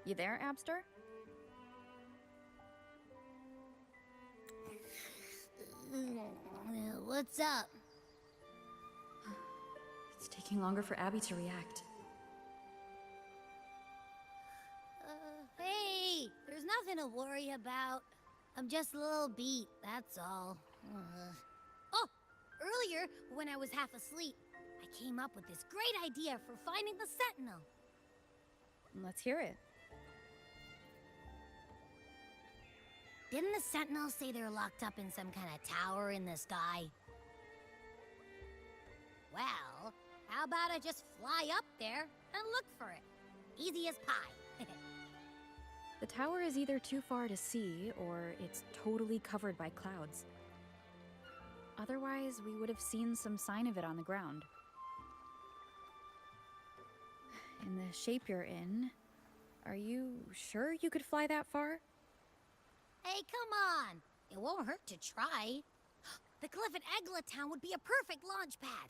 You there, Abster? What's up? It's taking longer for Abby to react. Hey, there's nothing to worry about. I'm just a little beat, that's all. Oh, earlier, when I was half asleep, I came up with this great idea for finding the Sentinel. Let's hear it. Didn't the Sentinel say they're locked up in some kind of tower in the sky? Well, how about I just fly up there and look for it? Easy as pie. The tower is either too far to see, or it's totally covered by clouds. Otherwise, we would have seen some sign of it on the ground. In the shape you're in, are you sure you could fly that far? Hey, come on! It won't hurt to try. The cliff at Egla Town would be a perfect launch pad.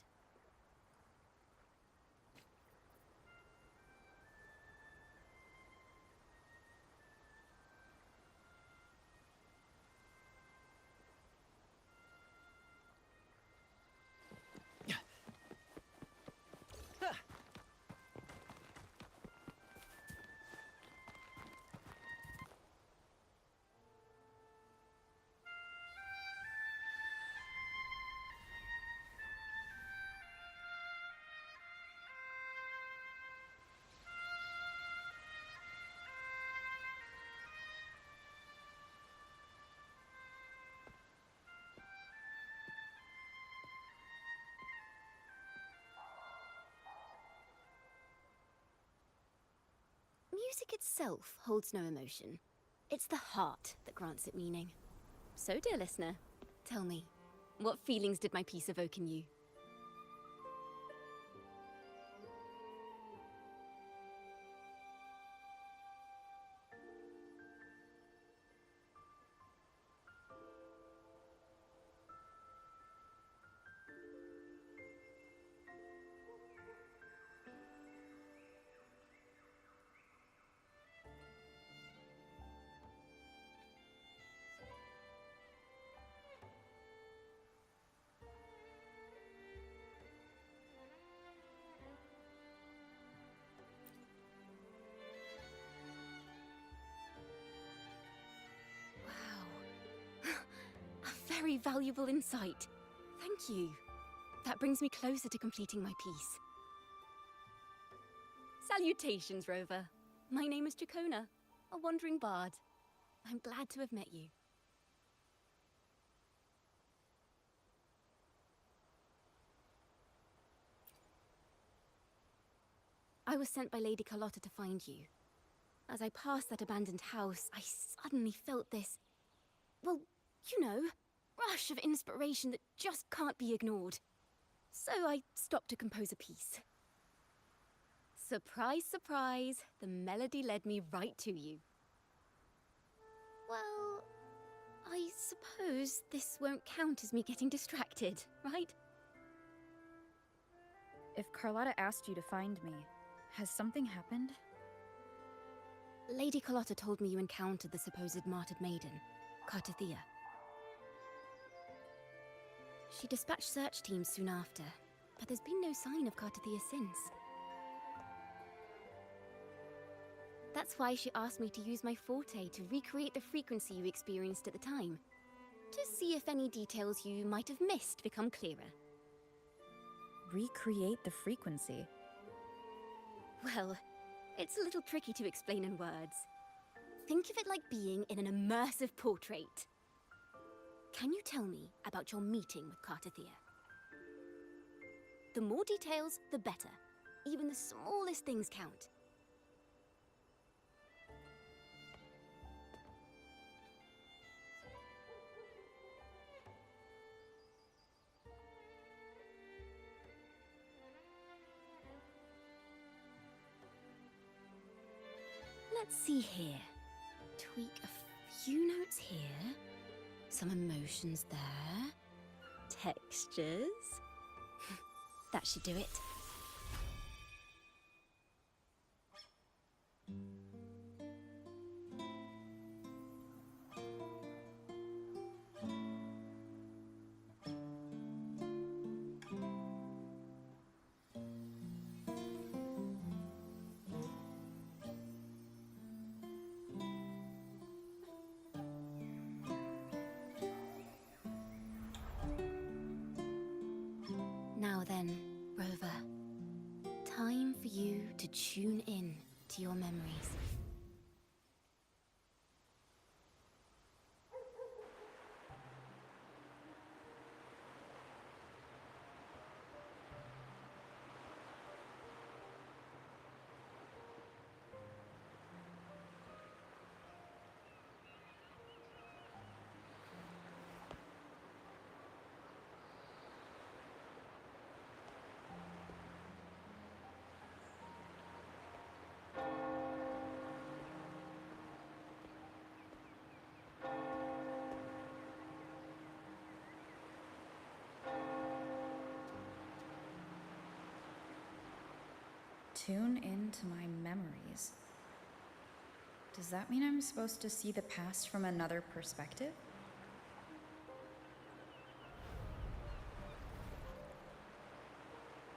Music itself holds no emotion. It's the heart that grants it meaning. So, dear listener, tell me, what feelings did my piece evoke in you? A very valuable insight. Thank you. That brings me closer to completing my piece. Salutations, Rover. My name is Dracona, a wandering bard. I'm glad to have met you. I was sent by Lady Carlotta to find you. As I passed that abandoned house, I suddenly felt this... well, you know, rush of inspiration that just can't be ignored. So I stopped to compose a piece. Surprise, surprise, the melody led me right to you. Well, I suppose this won't count as me getting distracted, right? If Carlotta asked you to find me, has something happened? Lady Carlotta told me you encountered the supposed martyred maiden, Cartathea. She dispatched search teams soon after, but there's been no sign of Cartathea since. That's why she asked me to use my forte to recreate the frequency you experienced at the time, to see if any details you might have missed become clearer. Recreate the frequency? Well, it's a little tricky to explain in words. Think of it like being in an immersive portrait. Can you tell me about your meeting with Cartathea? The more details, the better. Even the smallest things count. Let's see here. Tweak a few notes here. Some emotions there. Textures. That should do it. Now then, Rover. Time for you to tune in to your memories. Tune into my memories. Does that mean I'm supposed to see the past from another perspective?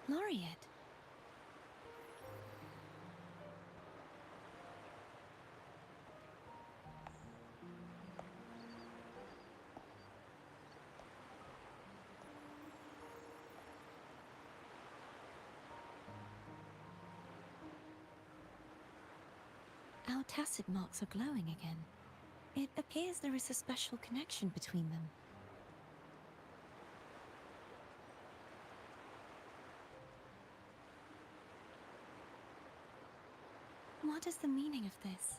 Laureate. Our tacit marks are glowing again. It appears there is a special connection between them. What is the meaning of this?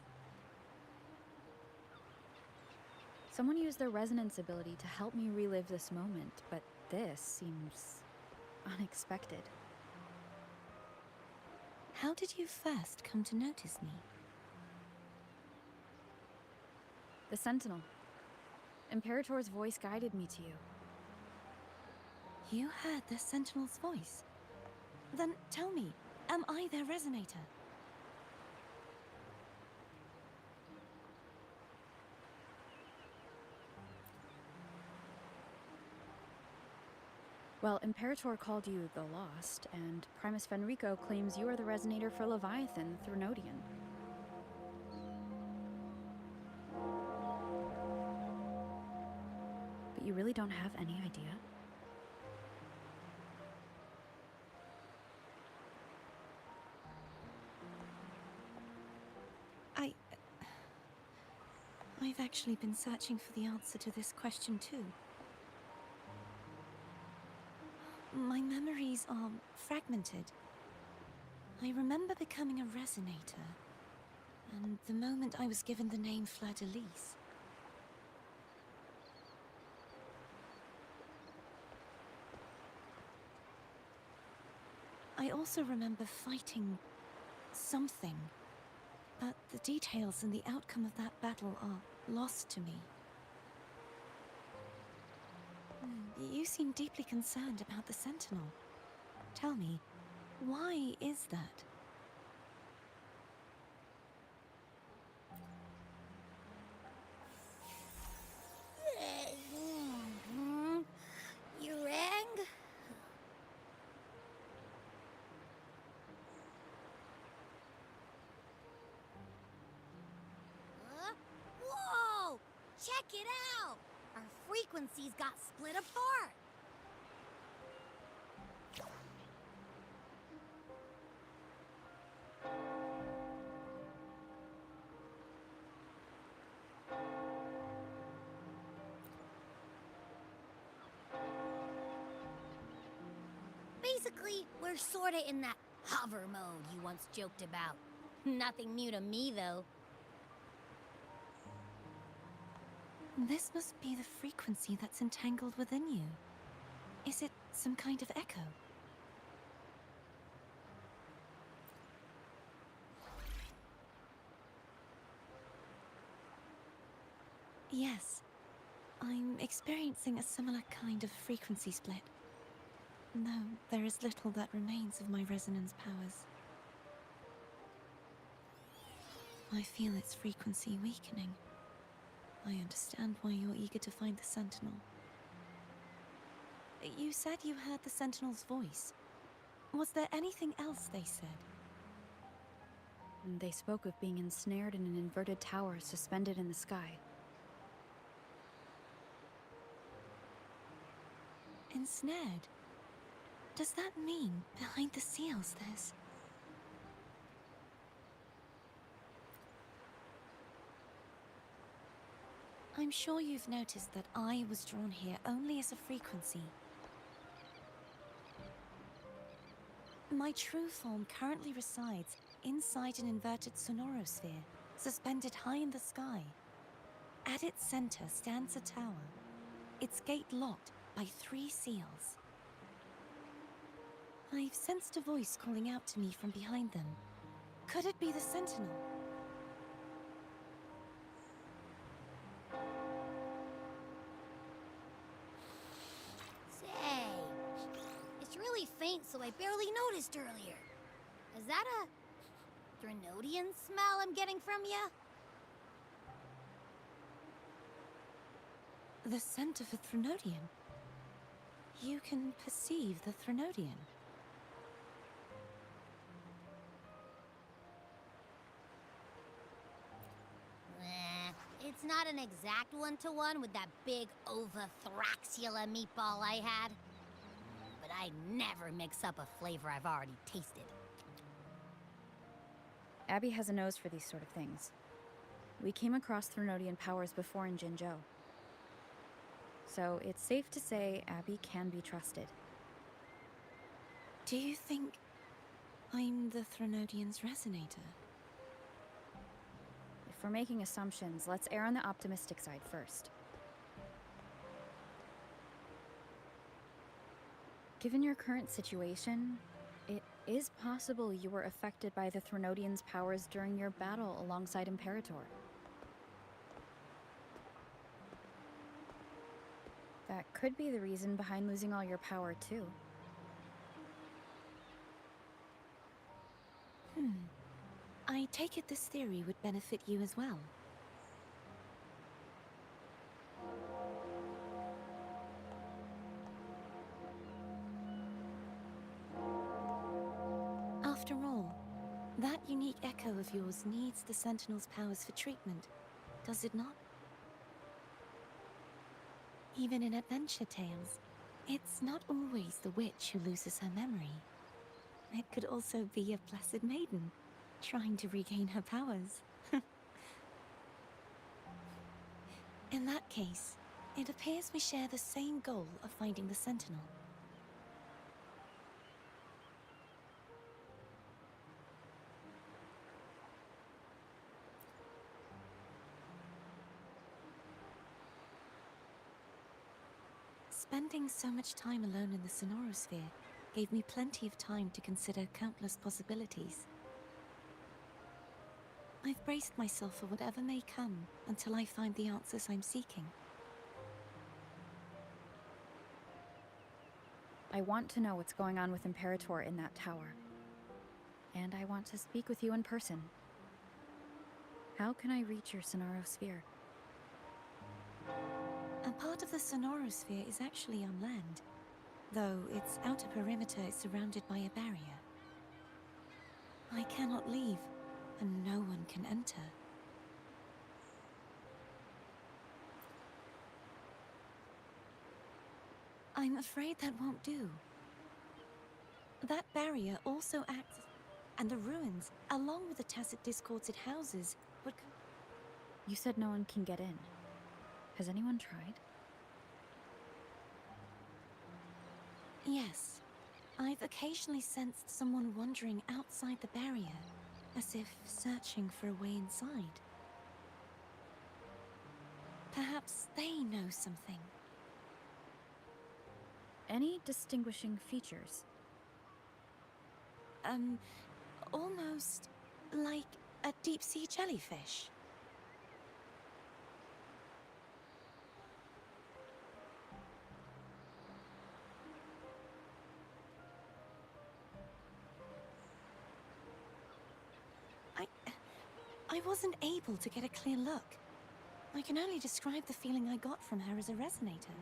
Someone used their resonance ability to help me relive this moment, but this seems unexpected. How did you first come to notice me? The Sentinel. Imperator's voice guided me to you. You heard the Sentinel's voice? Then tell me, am I their resonator? Well, Imperator called you the Lost, and Primus Fenrico claims you are the resonator for Leviathan through Nodian. But you really don't have any idea? I've actually been searching for the answer to this question too. My memories are fragmented. I remember becoming a resonator, and the moment I was given the name Fleur-de-Lis. I also remember fighting something, but the details and the outcome of that battle are lost to me. You seem deeply concerned about the Sentinel. Tell me, why is that? You rang? Whoa! Check it out! Our frequencies got split apart! Basically, we're sorta in that hover mode you once joked about. Nothing new to me, though. This must be the frequency that's entangled within you. Is it some kind of echo? Yes. I'm experiencing a similar kind of frequency split. Though there is little that remains of my resonance powers. I feel its frequency weakening. I understand why you're eager to find the Sentinel. You said you heard the Sentinel's voice. Was there anything else they said? They spoke of being ensnared in an inverted tower suspended in the sky. Ensnared? Does that mean behind the seals there's... I'm sure you've noticed that I was drawn here only as a frequency. My true form currently resides inside an inverted sonorosphere, suspended high in the sky. At its center stands a tower, its gate locked by 3 seals. I've sensed a voice calling out to me from behind them. Could it be the Sentinel? Say, it's really faint, so I barely noticed earlier. Is that a Threnodian smell I'm getting from you? The scent of a Threnodian. You can perceive the Threnodian. It's not an exact one-to-one with that big Ovathraxula meatball I had. But I never mix up a flavor I've already tasted. Abby has a nose for these sort of things. We came across Threnodian powers before in Jinzhou. So it's safe to say Abby can be trusted. Do you think I'm the Threnodian's resonator? If we're making assumptions, let's err on the optimistic side first. Given your current situation, it is possible you were affected by the Threnodian's powers during your battle alongside Imperator. That could be the reason behind losing all your power, too. I take it this theory would benefit you as well. After all, that unique echo of yours needs the Sentinel's powers for treatment, does it not? Even in adventure tales, it's not always the witch who loses her memory. It could also be a placid maiden, trying to regain her powers. In that case, it appears we share the same goal of finding the Sentinel. Spending so much time alone in the sonorosphere gave me plenty of time to consider countless possibilities. I've braced myself for whatever may come until I find the answers I'm seeking. I want to know what's going on with Imperator in that tower. And I want to speak with you in person. How can I reach your sonorosphere? A part of the sonorosphere is actually on land, though its outer perimeter is surrounded by a barrier. I cannot leave, and no one can enter. I'm afraid that won't do. That barrier also acts, and the ruins, along with the tacit discords it houses, would... You said no one can get in. Has anyone tried? Yes. I've occasionally sensed someone wandering outside the barrier, as if searching for a way inside. Perhaps they know something. Any distinguishing features? Almost like a deep-sea jellyfish. I wasn't able to get a clear look. I can only describe the feeling I got from her as a resonator.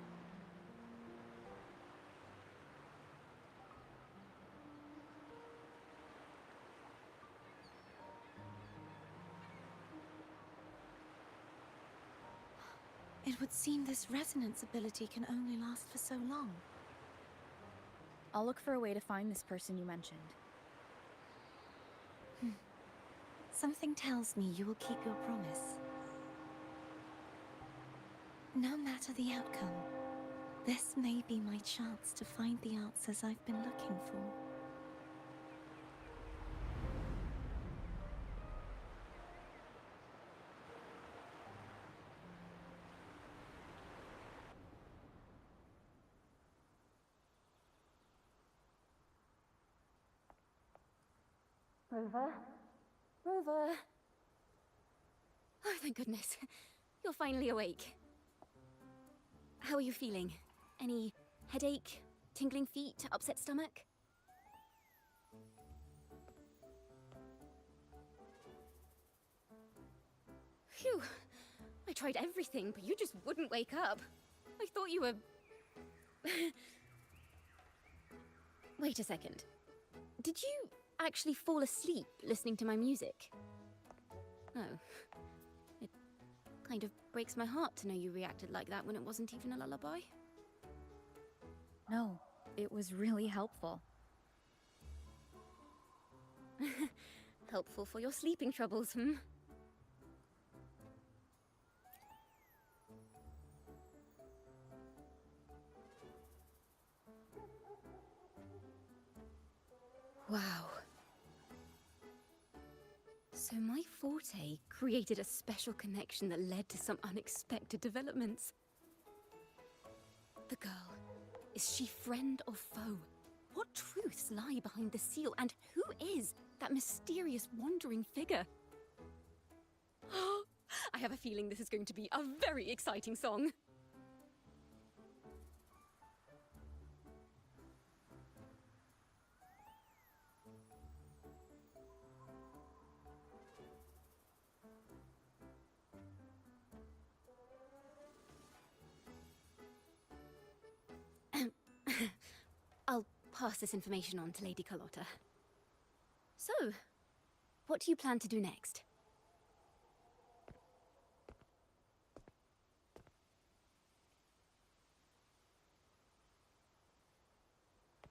It would seem this resonance ability can only last for so long. I'll look for a way to find this person you mentioned. Something tells me you will keep your promise. No matter the outcome, this may be my chance to find the answers I've been looking for. Rover? Rover! Oh, thank goodness. You're finally awake. How are you feeling? Any headache, tingling feet, upset stomach? Phew. I tried everything, but you just wouldn't wake up. I thought you were... Wait a second. Did you actually fall asleep listening to my music? Oh. It kind of breaks my heart to know you reacted like that when it wasn't even a lullaby. No, it was really helpful. Helpful for your sleeping troubles, hmm? Wow. So my forte created a special connection that led to some unexpected developments. The girl, is she friend or foe? What truths lie behind the seal, and who is that mysterious wandering figure? I have a feeling this is going to be a very exciting song. I'll pass this information on to Lady Carlotta. So, what do you plan to do next?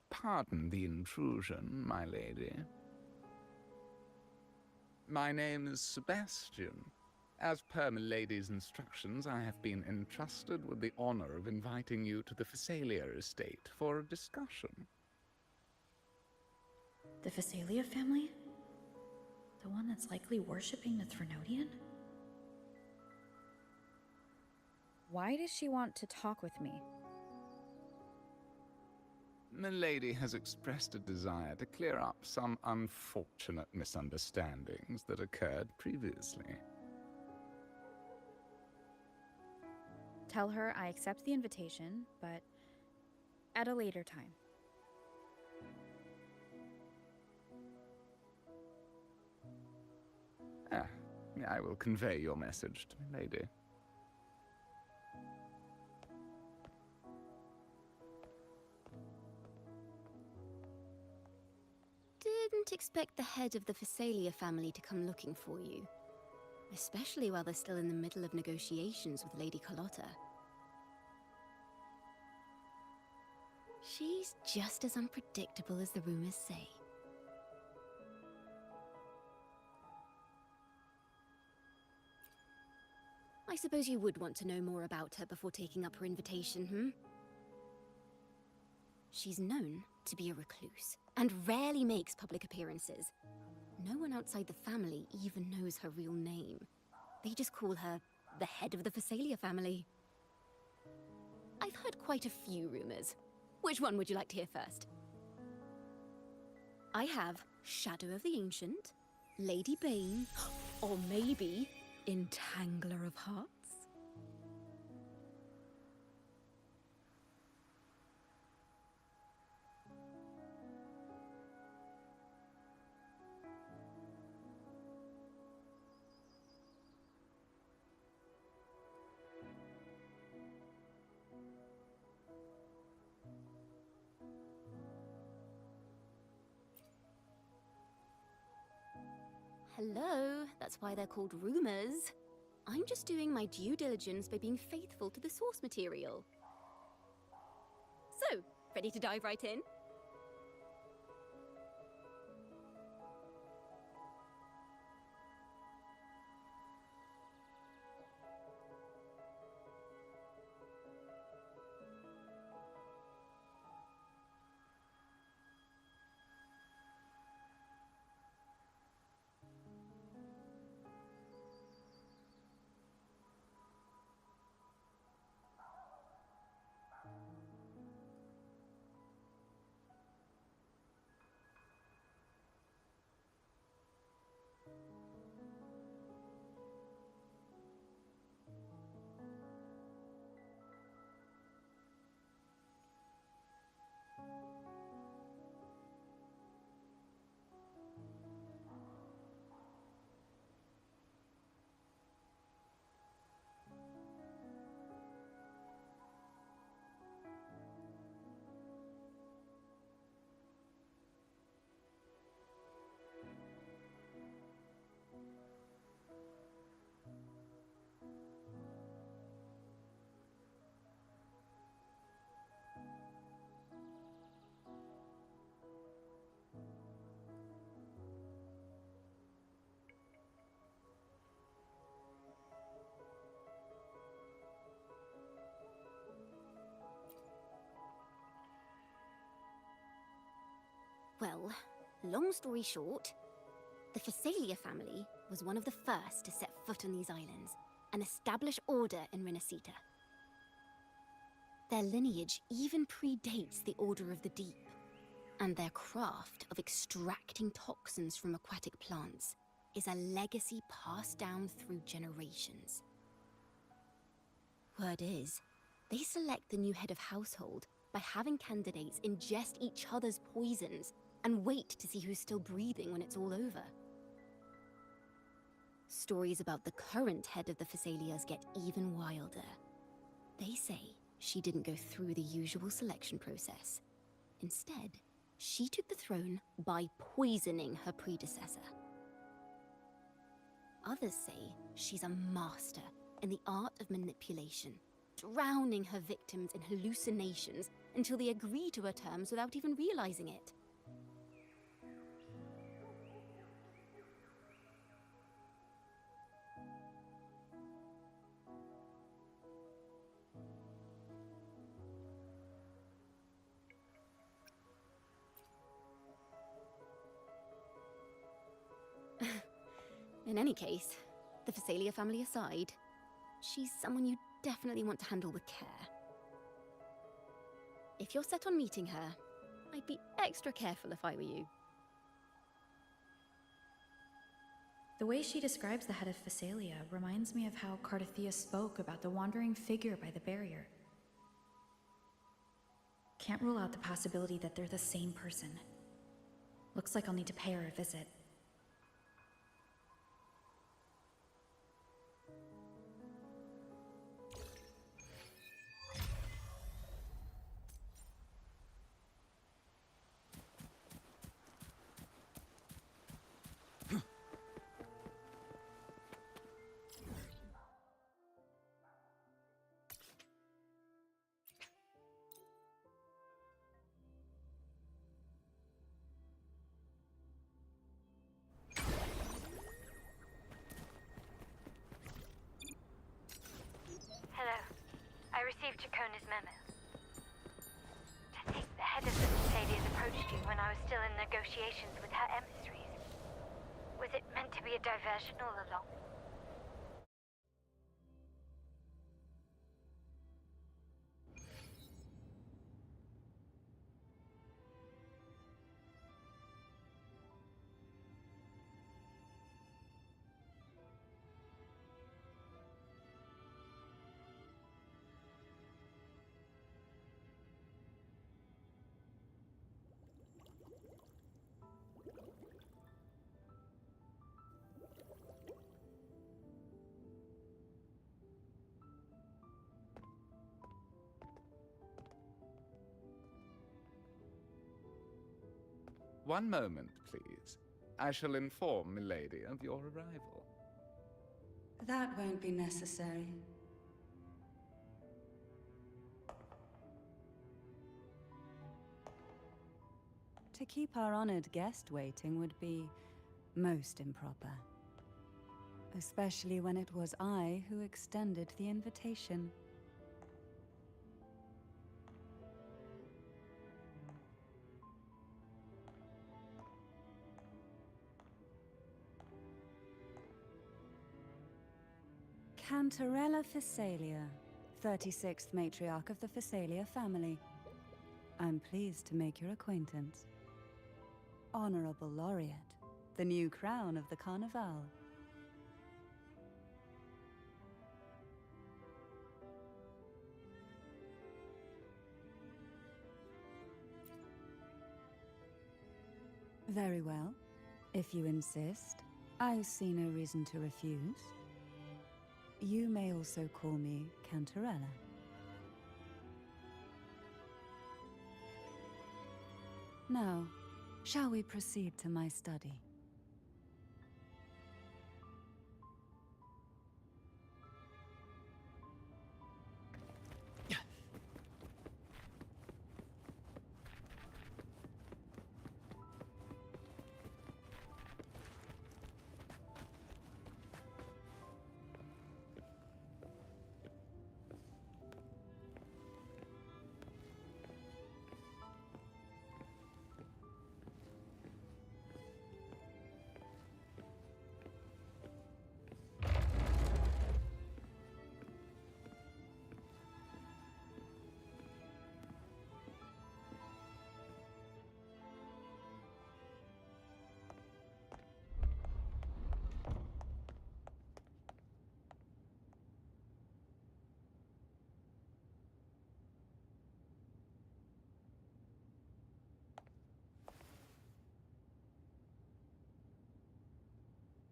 Pardon the intrusion, my lady. My name is Sebastian. As per milady's instructions, I have been entrusted with the honor of inviting you to the Phasalia estate for a discussion. The Phasalia family? The one that's likely worshipping the Threnodian? Why does she want to talk with me? Milady has expressed a desire to clear up some unfortunate misunderstandings that occurred previously. Tell her I accept the invitation, but at a later time. I will convey your message to Milady. Didn't expect the head of the Phasalia family to come looking for you. Especially while they're still in the middle of negotiations with Lady Carlotta. She's just as unpredictable as the rumors say. I suppose you would want to know more about her before taking up her invitation, hmm? She's known to be a recluse, and rarely makes public appearances. No one outside the family even knows her real name. They just call her the head of the Phasalia family. I've heard quite a few rumors. Which one would you like to hear first? I have Shadow of the Ancient, Lady Bane, or maybe Entangler of Hearts. Hello, that's why they're called rumors. I'm just doing my due diligence by being faithful to the source material. So, ready to dive right in? Well, long story short, the Phasalia family was one of the first to set foot on these islands and establish order in Renacita. Their lineage even predates the Order of the Deep, and their craft of extracting toxins from aquatic plants is a legacy passed down through generations. Word is, they select the new head of household by having candidates ingest each other's poisons and wait to see who's still breathing when it's all over. Stories about the current head of the Phasalias get even wilder. They say she didn't go through the usual selection process. Instead, she took the throne by poisoning her predecessor. Others say she's a master in the art of manipulation, drowning her victims in hallucinations until they agree to her terms without even realizing it. In any case, the Phasalia family aside, she's someone you definitely want to handle with care. If you're set on meeting her, I'd be extra careful if I were you. The way she describes the head of Phasalia reminds me of how Cardathia spoke about the wandering figure by the barrier. Can't rule out the possibility that they're the same person. Looks like I'll need to pay her a visit. Hello. I received Chacona's memo. To think the head of the Thessalians approached you when I was still in negotiations with her emissaries. Was it meant to be a diversion all along? One moment, please. I shall inform Milady of your arrival. That won't be necessary. To keep our honored guest waiting would be most improper. Especially when it was I who extended the invitation. Cantarella Phasalia, 36th matriarch of the Phasalia family. I'm pleased to make your acquaintance. Honorable Laureate, the new crown of the Carnival. Very well. If you insist, I see no reason to refuse. You may also call me Cantarella. Now, shall we proceed to my study?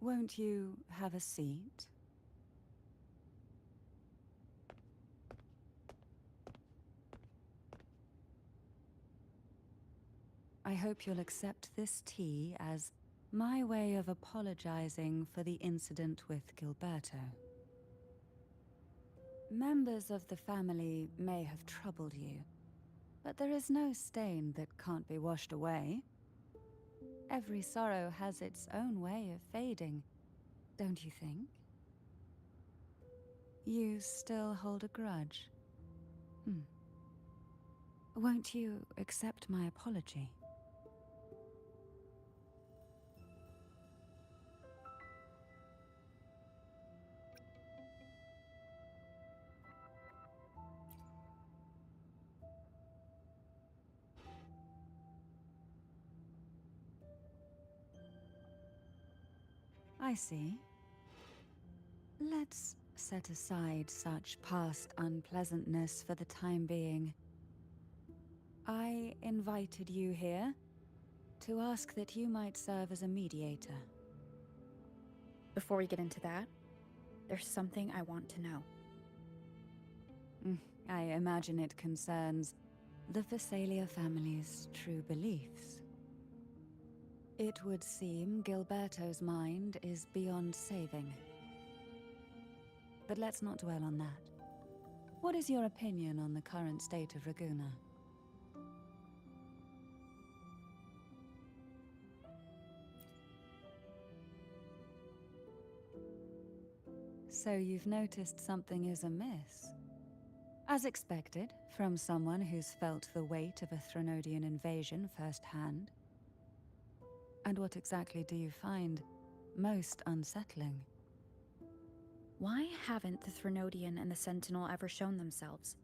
Won't you have a seat? I hope you'll accept this tea as my way of apologizing for the incident with Gilberto. Members of the family may have troubled you, but there is no stain that can't be washed away. Every sorrow has its own way of fading, don't you think? You still hold a grudge? Won't you accept my apology? I see. Let's set aside such past unpleasantness for the time being. I invited you here to ask that you might serve as a mediator. Before we get into that, there's something I want to know. I imagine it concerns the Phasalia family's true beliefs. It would seem Gilberto's mind is beyond saving. But let's not dwell on that. What is your opinion on the current state of Raguna? So you've noticed something is amiss? As expected, from someone who's felt the weight of a Threnodian invasion firsthand. And what exactly do you find most unsettling? Why haven't the Threnodian and the Sentinel ever shown themselves?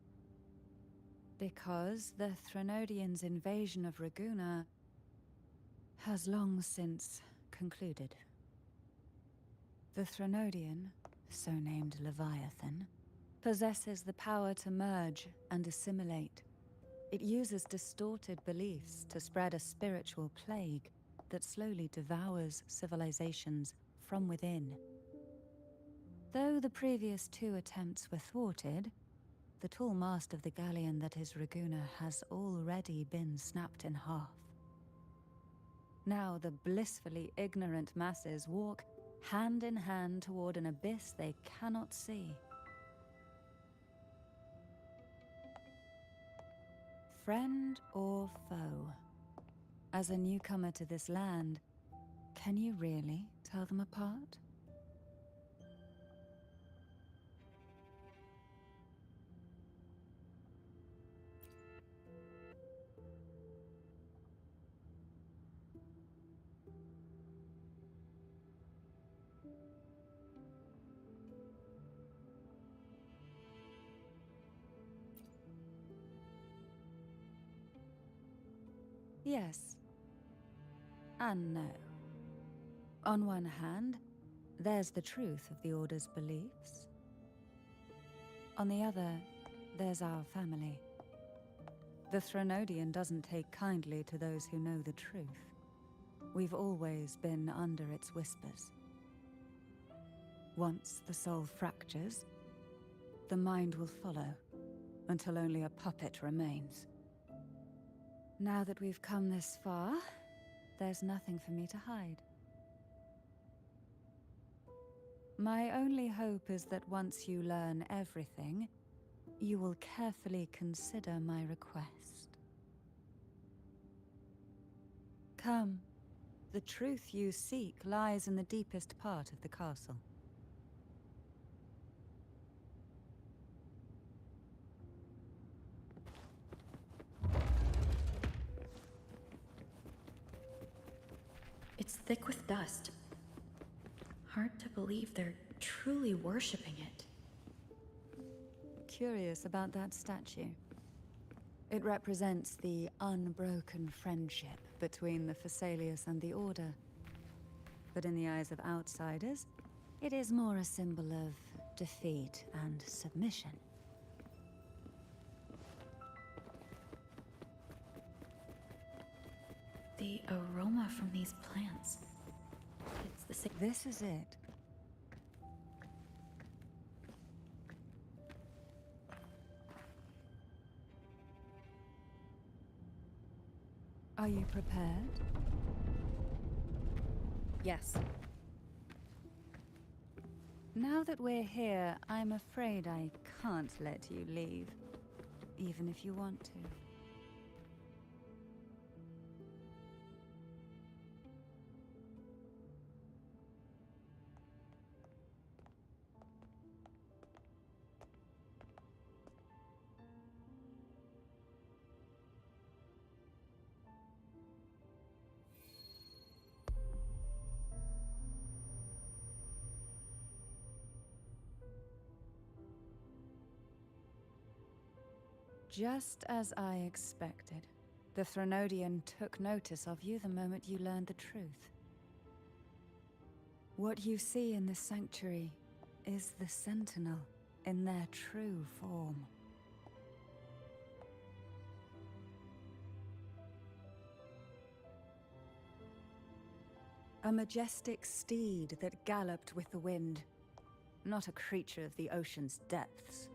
Because the Threnodians' invasion of Raguna has long since concluded. The Threnodian, so named Leviathan, possesses the power to merge and assimilate. It uses distorted beliefs to spread a spiritual plague that slowly devours civilizations from within. Though the previous two attempts were thwarted, the tall mast of the galleon that is Raguna has already been snapped in half. Now the blissfully ignorant masses walk hand in hand toward an abyss they cannot see. Friend or foe? As a newcomer to this land, can you really tell them apart? Yes. And no. On one hand, there's the truth of the Order's beliefs. On the other, there's our family. The Threnodian doesn't take kindly to those who know the truth. We've always been under its whispers. Once the soul fractures, the mind will follow, until only a puppet remains. Now that we've come this far, there's nothing for me to hide. My only hope is that once you learn everything, you will carefully consider my request. Come. The truth you seek lies in the deepest part of the castle. It's thick with dust. Hard to believe they're truly worshipping it. Curious about that statue. It represents the unbroken friendship between the Phasaelius and the Order. But in the eyes of outsiders, it is more a symbol of defeat and submission. The aroma from these plants. It's It's the same. This is it. Are you prepared? Yes. Now that we're here, I'm afraid I can't let you leave, even if you want to. Just as I expected. The Threnodian took notice of you the moment you learned the truth. What you see in the sanctuary is the Sentinel in their true form. A majestic steed that galloped with the wind, not a creature of the ocean's depths.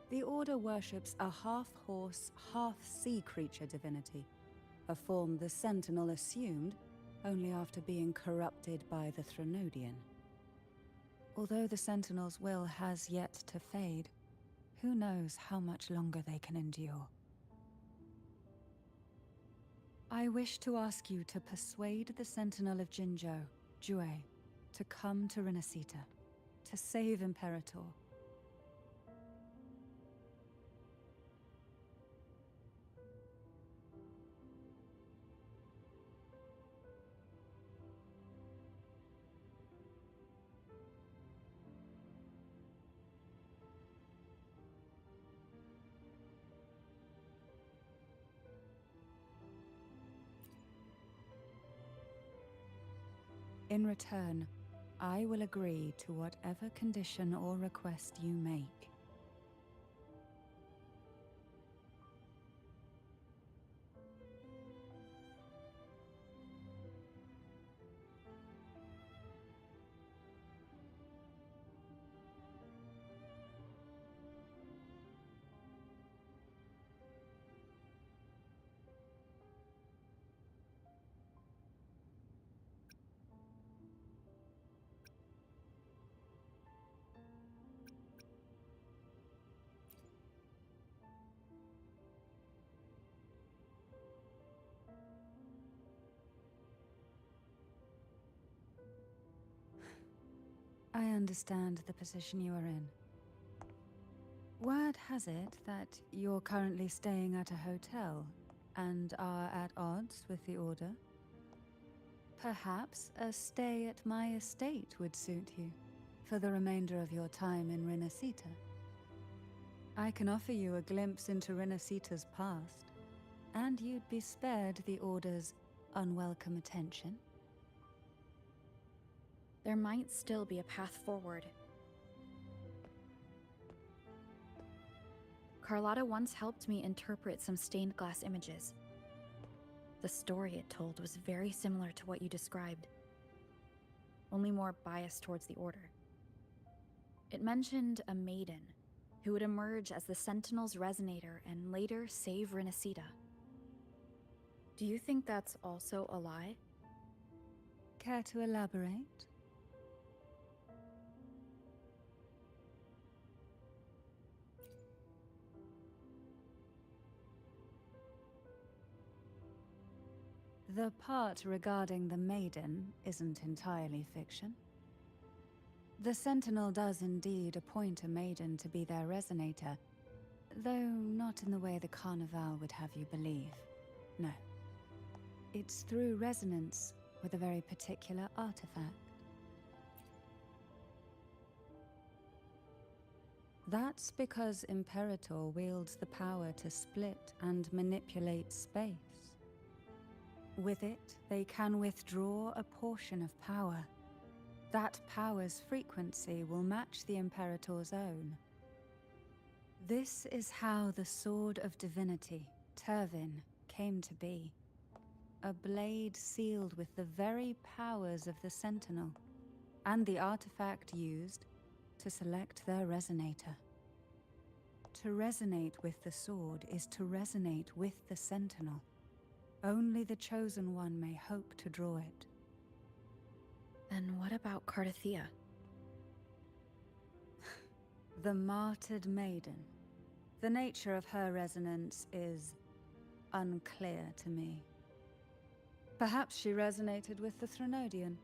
The Order worships a half-horse, half-sea creature divinity, a form the Sentinel assumed only after being corrupted by the Threnodian. Although the Sentinel's will has yet to fade, who knows how much longer they can endure. I wish to ask you to persuade the Sentinel of Jinzhou, Jue, to come to Renacita, to save Imperator. In return, I will agree to whatever condition or request you make. I understand the position you are in. Word has it that you're currently staying at a hotel and are at odds with the Order. Perhaps a stay at my estate would suit you for the remainder of your time in Renacita. I can offer you a glimpse into Renacita's past, and you'd be spared the Order's unwelcome attention. There might still be a path forward. Carlotta once helped me interpret some stained glass images. The story it told was very similar to what you described, only more biased towards the Order. It mentioned a maiden who would emerge as the Sentinel's resonator and later save Renacita. Do you think that's also a lie? Care to elaborate? The part regarding the maiden isn't entirely fiction. The Sentinel does indeed appoint a maiden to be their resonator, though not in the way the Carnival would have you believe. No. It's through resonance with a very particular artifact. That's because Imperator wields the power to split and manipulate space. With it, they can withdraw a portion of power. That power's frequency will match the Imperator's own. This is how the Sword of Divinity, Turvin, came to be. A blade sealed with the very powers of the Sentinel, and the artifact used to select their resonator. To resonate with the sword is to resonate with the Sentinel. Only the Chosen One may hope to draw it. Then what about Cardathea? The martyred maiden. The nature of her resonance is unclear to me. Perhaps she resonated with the Threnodian,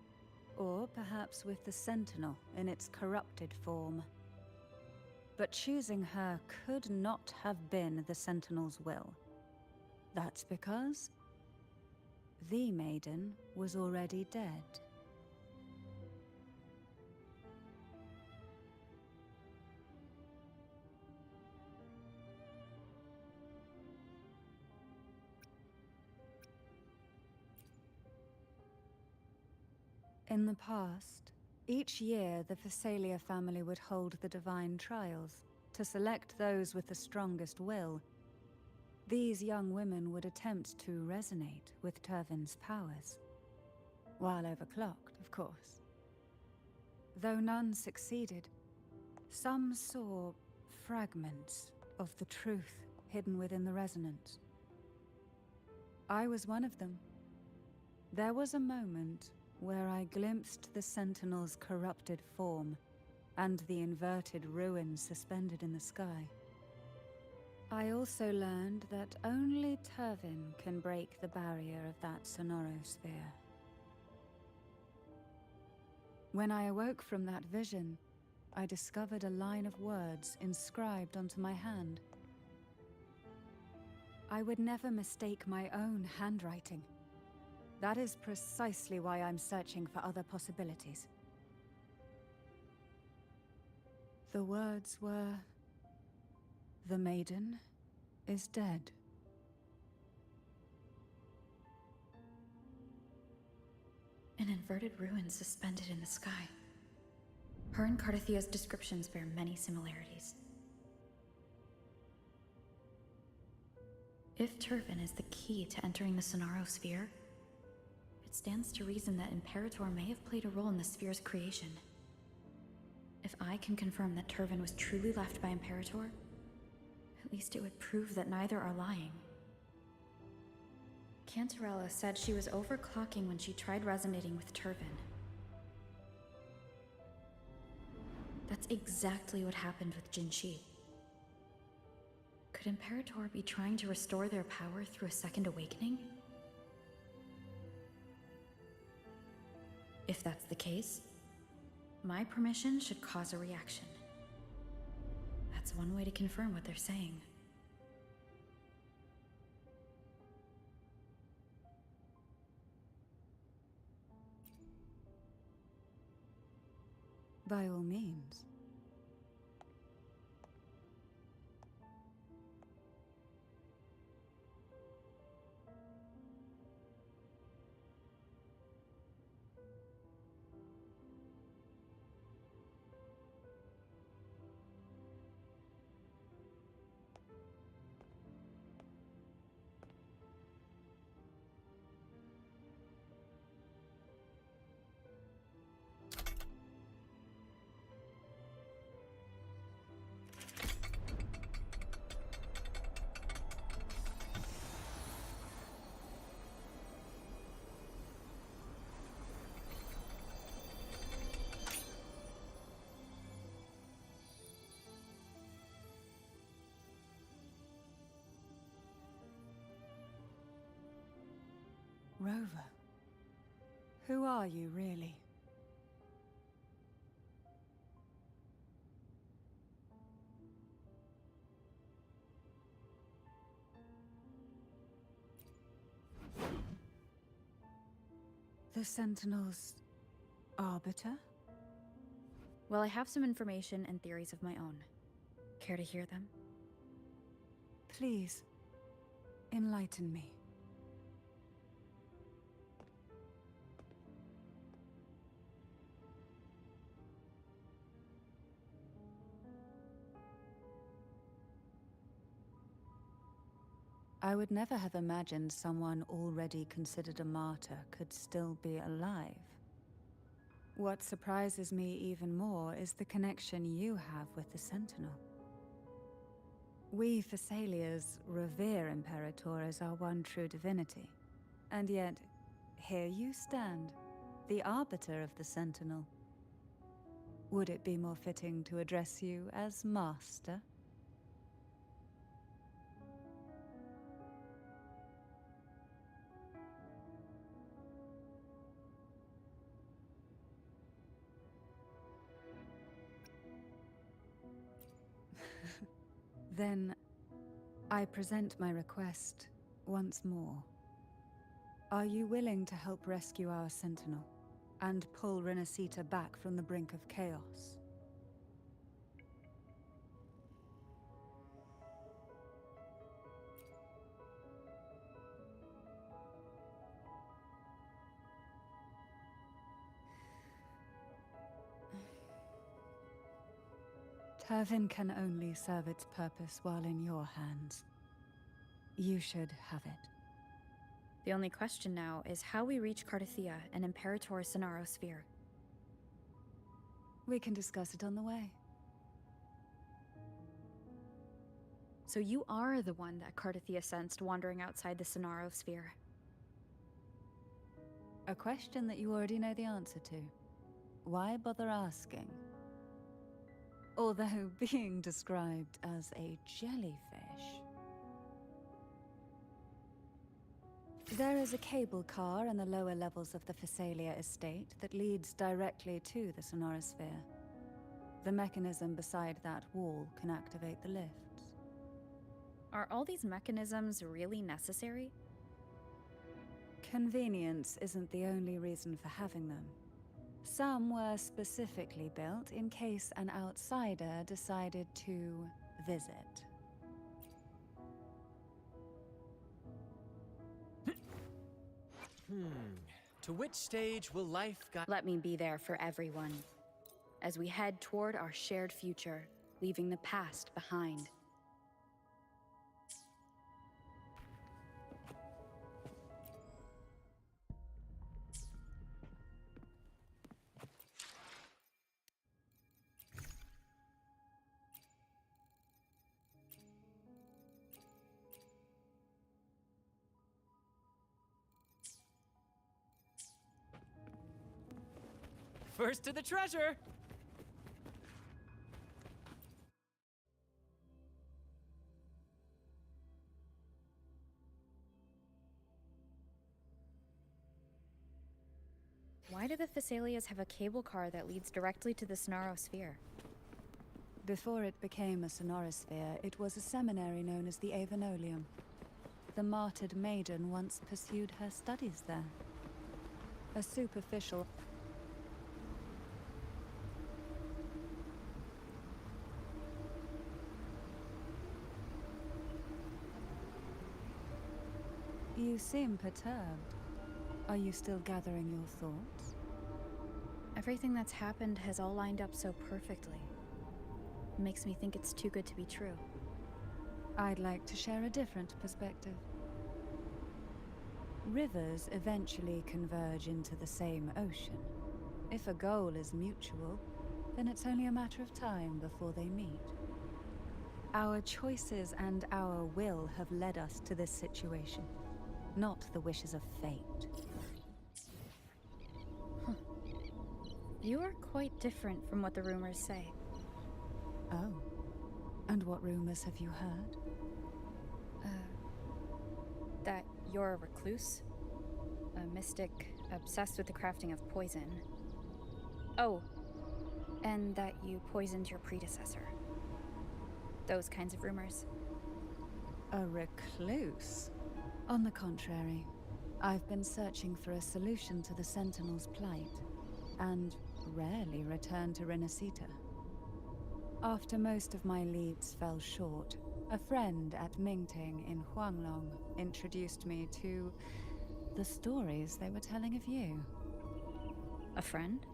or perhaps with the Sentinel in its corrupted form. But choosing her could not have been the Sentinel's will. That's because the maiden was already dead. In the past, each year the Phasalia family would hold the Divine Trials to select those with the strongest will. These young women would attempt to resonate with Turvin's powers. While overclocked, of course. Though none succeeded, some saw fragments of the truth hidden within the resonance. I was one of them. There was a moment where I glimpsed the Sentinel's corrupted form and the inverted ruins suspended in the sky. I also learned that only Turvin can break the barrier of that sonorosphere. When I awoke from that vision, I discovered a line of words inscribed onto my hand. I would never mistake my own handwriting. That is precisely why I'm searching for other possibilities. The words were, "The maiden is dead." An inverted ruin suspended in the sky. Her and Cardathea's descriptions bear many similarities. If Turvin is the key to entering the Sonarosphere, it stands to reason that Imperator may have played a role in the sphere's creation. If I can confirm that Turvin was truly left by Imperator, at least it would prove that neither are lying. Cantarella said she was overclocking when she tried resonating with Turvin. That's exactly what happened with Jinshi. Could Imperator be trying to restore their power through a second awakening? If that's the case, my permission should cause a reaction. That's one way to confirm what they're saying. By all means. Rover, who are you really? The Sentinel's arbiter? Well, I have some information and theories of my own. Care to hear them? Please, enlighten me. I would never have imagined someone already considered a martyr could still be alive. What surprises me even more is the connection you have with the Sentinel. We Thessalians revere Imperator as our one true divinity, and yet, here you stand, the arbiter of the Sentinel. Would it be more fitting to address you as Master? Then, I present my request once more. Are you willing to help rescue our Sentinel, and pull Renacita back from the brink of chaos? Turvin can only serve its purpose while in your hands. You should have it. The only question now is how we reach Cardathia and Imperator's Sonaro Sphere. We can discuss it on the way. So you are the one that Cardathia sensed wandering outside the Sonaro Sphere. A question that you already know the answer to. Why bother asking? Although being described as a jellyfish. There is a cable car in the lower levels of the Phasalia estate that leads directly to the Sonorosphere. The mechanism beside that wall can activate the lifts. Are all these mechanisms really necessary? Convenience isn't the only reason for having them. Some were specifically built in case an outsider decided to visit. To which stage will life guide? Let me be there for everyone, as we head toward our shared future, leaving the past behind. First to the treasure! Why do the Thessalias have a cable car that leads directly to the Sonaro Sphere? Before it became a Sonorosphere, it was a seminary known as the Avenolium. The martyred maiden once pursued her studies there. A superficial... You seem perturbed. Are you still gathering your thoughts? Everything that's happened has all lined up so perfectly. It makes me think it's too good to be true. I'd like to share a different perspective. Rivers eventually converge into the same ocean. If a goal is mutual, then it's only a matter of time before they meet. Our choices and our will have led us to this situation, not the wishes of fate. You are quite different from what the rumors say. Oh. And what rumors have you heard? That you're a recluse? A mystic obsessed with the crafting of poison. Oh, and that you poisoned your predecessor. Those kinds of rumors. A recluse? On the contrary, I've been searching for a solution to the Sentinel's plight, and rarely return to Renacita. After most of my leads fell short, a friend at Mingting in Huanglong introduced me to the stories they were telling of you. A friend?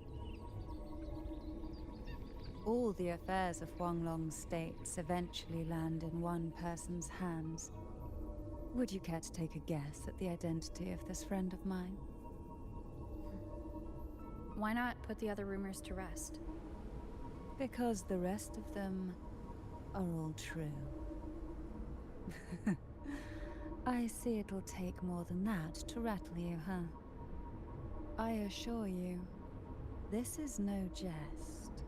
All the affairs of Huanglong's states eventually land in one person's hands. Would you care to take a guess at the identity of this friend of mine? Why not put the other rumors to rest? Because the rest of them are all true. I see it'll take more than that to rattle you, huh? I assure you, this is no jest.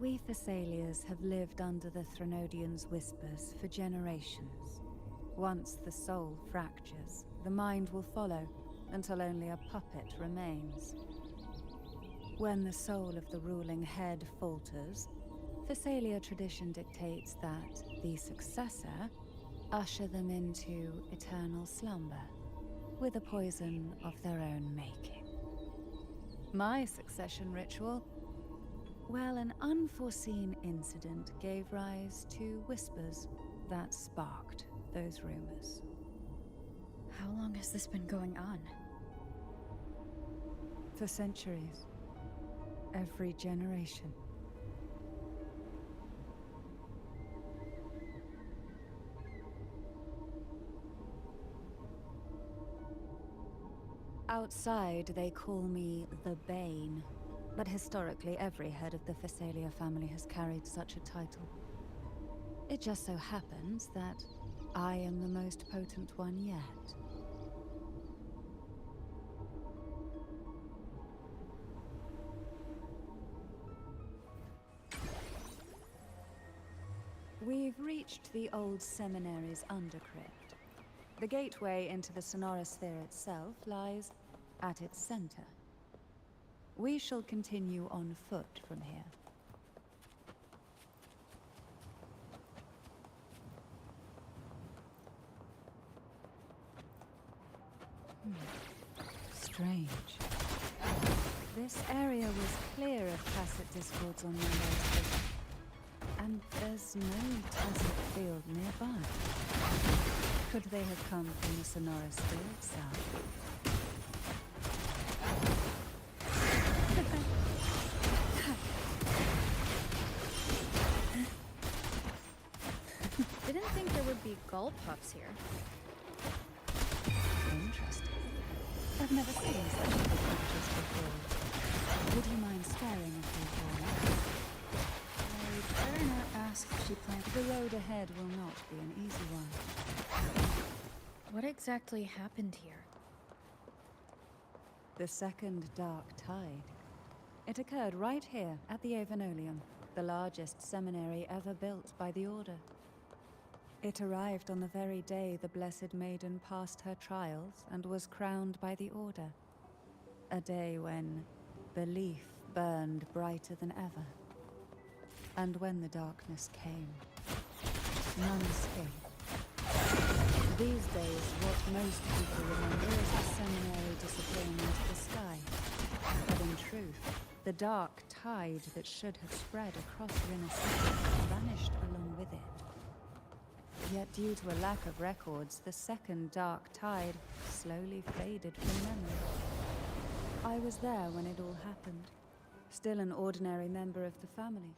We Thessalians have lived under the Threnodians' whispers for generations. Once the soul fractures, the mind will follow, until only a puppet remains. When the soul of the ruling head falters, Thessalia tradition dictates that the successor usher them into eternal slumber, with a poison of their own making. My succession ritual, well, an unforeseen incident gave rise to whispers that sparked those rumors. How long has this been going on? For centuries. Every generation. Outside, they call me the Bane. But historically, every head of the Thessalia family has carried such a title. It just so happens that I am the most potent one yet. We've reached the old seminary's undercrypt. The gateway into the Sonorosphere itself lies at its center. We shall continue on foot from here. Strange. This area was clear of tacit discords on Monroe's. And there's no tacit field nearby. Could they have come from the Sonorosphere itself? Didn't think there would be gull pups here. Interesting. I've never seen such big creatures before. Would you mind staring at me for a while? I'd better not ask if she planned. The road ahead will not be an easy one. What exactly happened here? The second dark tide. It occurred right here at the Avenolium, the largest seminary ever built by the Order. It arrived on the very day the Blessed Maiden passed her trials and was crowned by the Order. A day when belief burned brighter than ever. And when the darkness came, none escaped. These days, what most people remember is the seminary disappearing into the sky. But in truth, the dark tide that should have spread across Rinascence vanished along with it. Yet due to a lack of records, the second dark tide slowly faded from memory. I was there when it all happened. Still an ordinary member of the family.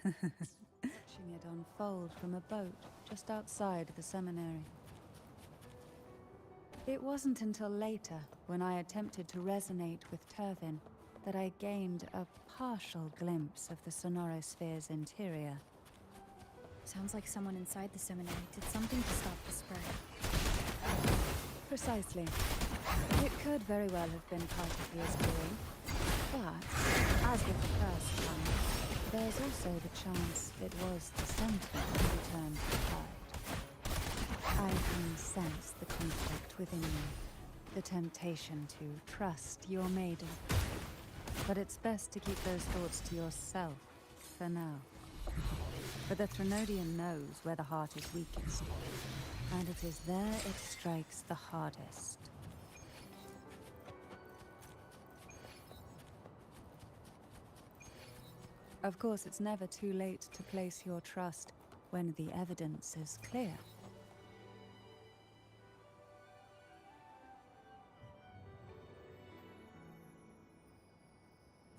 Watching it unfold from a boat just outside the seminary. It wasn't until later, when I attempted to resonate with Turvin, that I gained a partial glimpse of the Sonorosphere's interior. Sounds like someone inside the seminary did something to stop the spread. Precisely. It could very well have been part of the doing. But, as with the first time, there's also the chance it was the sentiment who turned the tide. I can sense the conflict within you, the temptation to trust your maiden. But it's best to keep those thoughts to yourself, for now. For the Threnodian knows where the heart is weakest, and it is there it strikes the hardest. Of course, it's never too late to place your trust when the evidence is clear.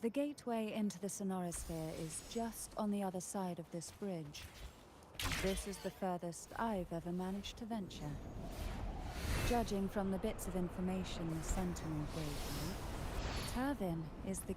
The gateway into the Sonorosphere is just on the other side of this bridge. This is the furthest I've ever managed to venture. Judging from the bits of information the Sentinel gave me, Turvin is the...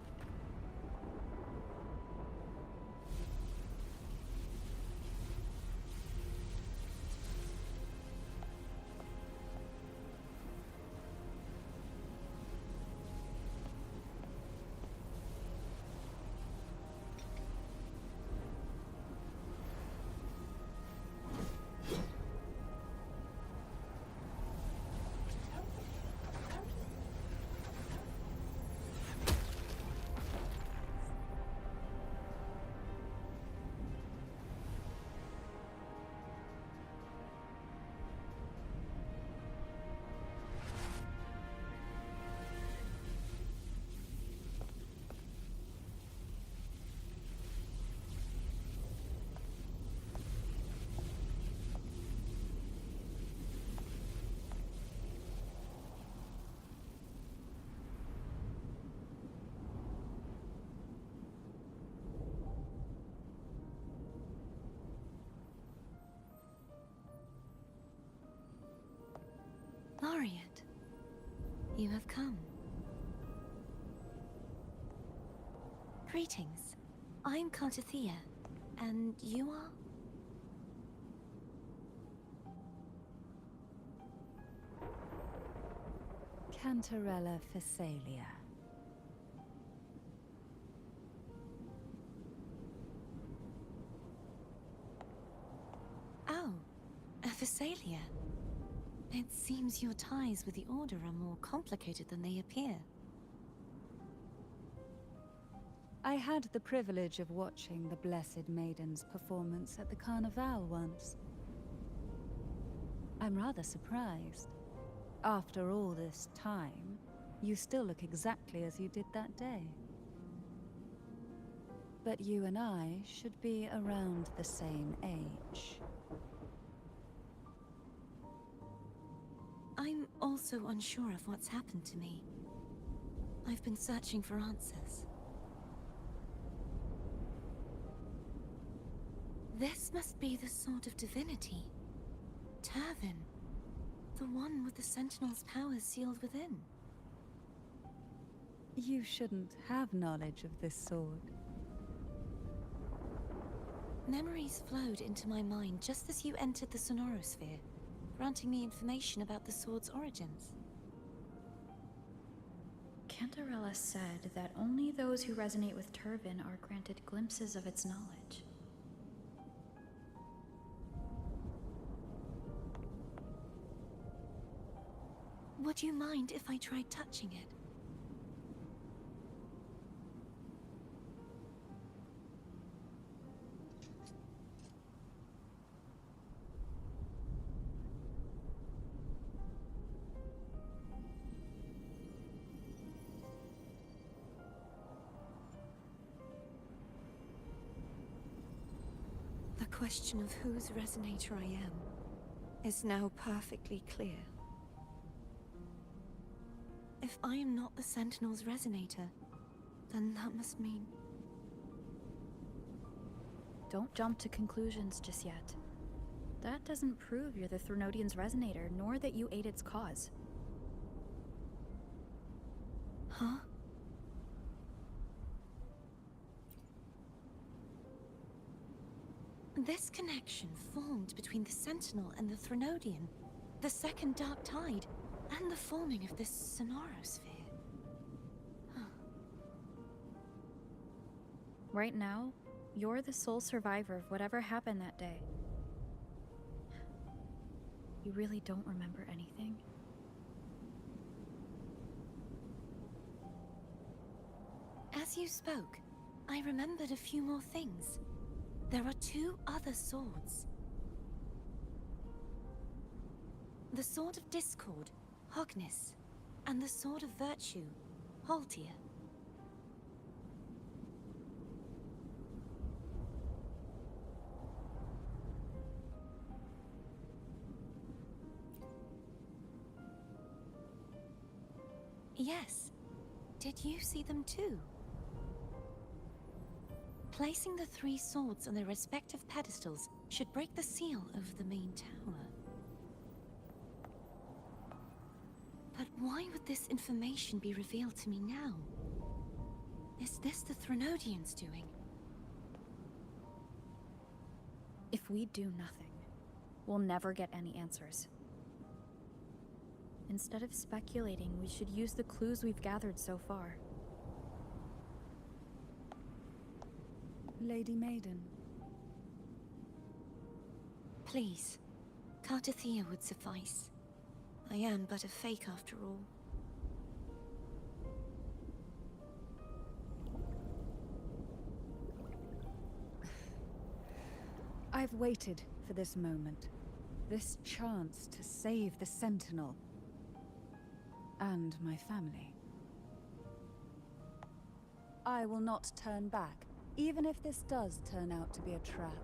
Laureate, you have come. Greetings. I'm Cartathea, and you are? Cantarella Phasalia. Oh, a Phasalia. It seems your ties with the Order are more complicated than they appear. I had the privilege of watching the Blessed Maiden's performance at the Carnival once. I'm rather surprised. After all this time, you still look exactly as you did that day. But you and I should be around the same age. I'm also unsure of what's happened to me. I've been searching for answers. This must be the sort of divinity. Turvin. The one with the Sentinel's powers sealed within. You shouldn't have knowledge of this sword. Memories flowed into my mind just as you entered the Sonorosphere, granting me information about the sword's origins. Cantarella said that only those who resonate with Turvin are granted glimpses of its knowledge. Would you mind if I tried touching it? The question of whose resonator I am is now perfectly clear. If I am not the Sentinel's resonator, then that must mean... Don't jump to conclusions just yet. That doesn't prove you're the Threnodian's resonator, nor that you aid its cause. Huh? This connection formed between the Sentinel and the Threnodian, the Second Dark Tide, and the forming of this Sonorosphere. Huh. Right now, you're the sole survivor of whatever happened that day. You really don't remember anything? As you spoke, I remembered a few more things. There are two other swords. The Sword of Discord, Hognis, and the Sword of Virtue, Haltia. Yes. Did you see them too? Placing the 3 swords on their respective pedestals should break the seal over the main tower. But why would this information be revealed to me now? Is this the Threnodians' doing? If we do nothing, we'll never get any answers. Instead of speculating, we should use the clues we've gathered so far. Lady Maiden. Please, Cartathea would suffice. I am but a fake after all. I've waited for this moment. This chance to save the Sentinel. And my family. I will not turn back, even if this does turn out to be a trap.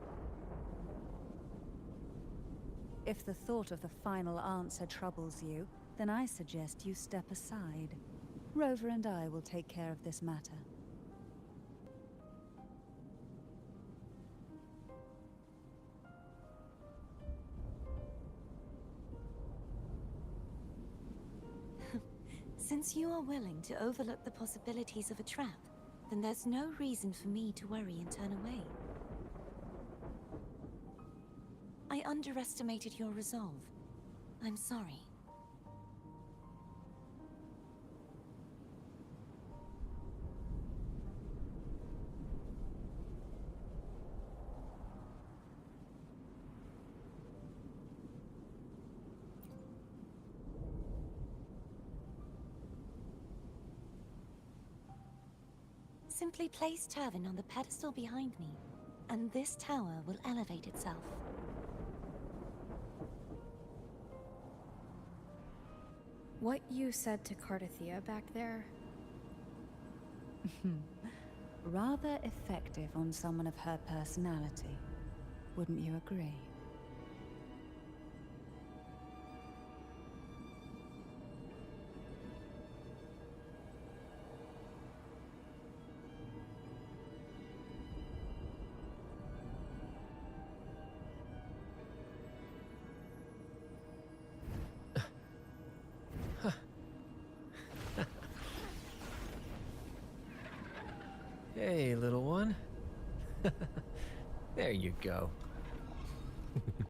If the thought of the final answer troubles you, then I suggest you step aside. Rover and I will take care of this matter. Since you are willing to overlook the possibilities of a trap, then there's no reason for me to worry and turn away. I underestimated your resolve. I'm sorry. Simply place Tavin on the pedestal behind me, and this tower will elevate itself. What you said to Cartathea back there? Rather effective on someone of her personality. Wouldn't you agree? Hey, little one. There you go.